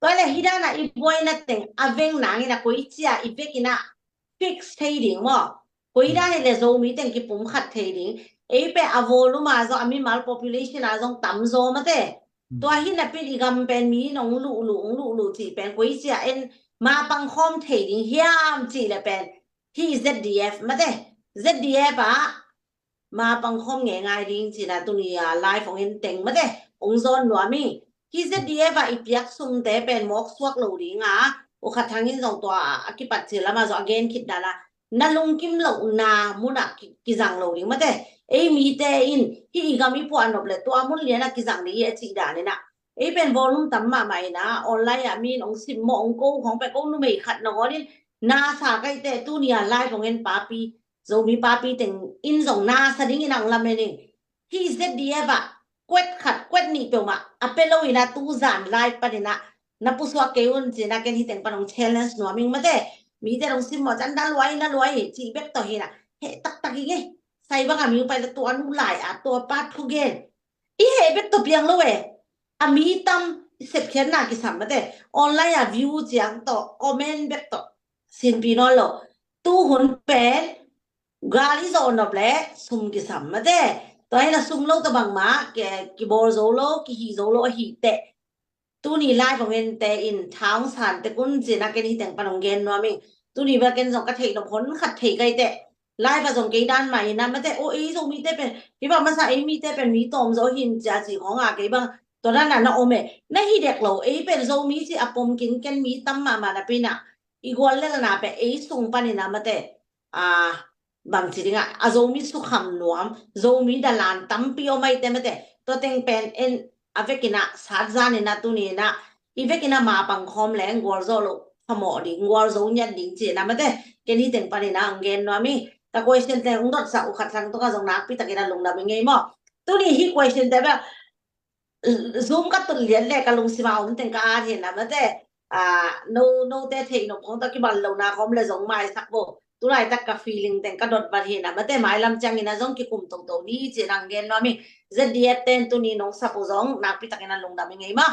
ตัวเลยฮิดานะอีบอยนะเต็งอเวงนางนะกุยเจียอีเวกินะฟิกซ์เทดิ้งมั้งกุยด้านนี่เลยโซมีเต็งกิปุ่มขัดเทดิ้งเอ้เป็นอโวลูมาซออามีมาล population อาซองต่ำโซมาเต้ตัวหินน่ะเป็นอีกำเป็นมีน้องลูจีเป็นกุยเจียเอ็นมาปังคอมเทดิ้งเฮียมจีเลยเป็นที่ ZDF มาเต้ ZDF อ่ะมาปังคอมง่ายๆดิ้งจีนะตัวนี้อ่ะไลฟ์ของเอ็นเต็งมาเต้องค์ซอนหนัวมิง ที่เซดีเอฟอีพิกซุ่มแต่เป็นมอกสวกโหลดิงอ่ะโอคัดทางนี้สองตัวกิปัดเสร็จแล้วมาสอ again คิดได้ละนั่นลงกิมโหลนามุนักกิจังโหลดิงมาแต่เอ้มีแต่อินที่อีกามีพวนนบเลยตัวมุนเลียนะกิจังนี่เอจิดานี่นะเอ้เป็นวอลลุ่มตั้มมาใหม่นะออนไลน์อ่ะมีน้องซิมมองโก้ของไปก็นุ่มไม่ขัดน้องนี่นาสาใกล้แต่ตู้เนี่ยไลฟ์ของเอ็นปาปีโซมีปาปีแต่งอินส่งนาสดิ้งนังลำเมนี่ที่เซดีเอฟอะ kwet khat kwet ni pe ma apelo ina tu zan lai pa ni na puswa ke un je na ken hi teng panong challenge no ming mate mi te rong sim mo chan da loi chi bek to hi na he tak tak hi nge sai ba ka mi pa tu anu lai a to pa thu gen i he bek to piang lo we a mi tam sep khen na ki sam mate online a view jang to comment bek to sin pi no lo tu hun pen gali zo no ble sum ki sam mateตัวให้เราซุ่มโลกตะบังมาแกกิโบโซโลกิฮิโซโลฮิเตะตัวนี้ไล่ของเงินแต่อินท้าวสันแต่กุนจีนักเกนี่แต่งปนองเกนนัวมิงตัวนี้ว่าเกนสองกระเทยนพ้นขัดเทยไกเตะไล่ผสมเกด้านใหม่นะไม่แต่โอเอโซมีเตะเป็นที่บอกมันใส่มีเตะเป็นมีตอมโซหินจ่าสีของอาเกบ้างตัวนั้นน่ะนะโอเมในฮิเด็กเราเอเป็นโซมีสิอปมกินกันมีตั้มมานะเป็นอ่ะอีกวันเล่นนะเป็นเอส่งปานินะมาแต่อ่า บางทีอ่ะอาโซมิสุขำนวมโซมิดาลานตั้มปิโอไม่เต็มแต่ตัวเต็งเป็นเอ็นอเวกินะสาจานินะตัวนี้นะอีเวกินะมาปังคอมแรงกัวโซโลขโมดิงัวโซยันดิงจีนะมาแต่แกนี่เต็งปานินะอังเกนนวมิแต่ question แต่อุดรสักอุขัดสังตัวก็ส่งนักพิตากินะลงดามิงไงมั้งตัวนี้ฮี question แต่แบบ zoom ก็ตุเลียนแหละก็ลงสิมาอุ้มเต็งก็อาเห็นนะมาแต่อ่า no แต่เทงนกของตะกี้บัลลงนาคอมเลยส่งมาสักโบ tulay tak ka feeling ten ka dot barhina mate mailam chang ina zong ki kum tong to ni che nang gen no mi zediet ten tu ni nong sapozong nak pitak ina lung dami ngai ma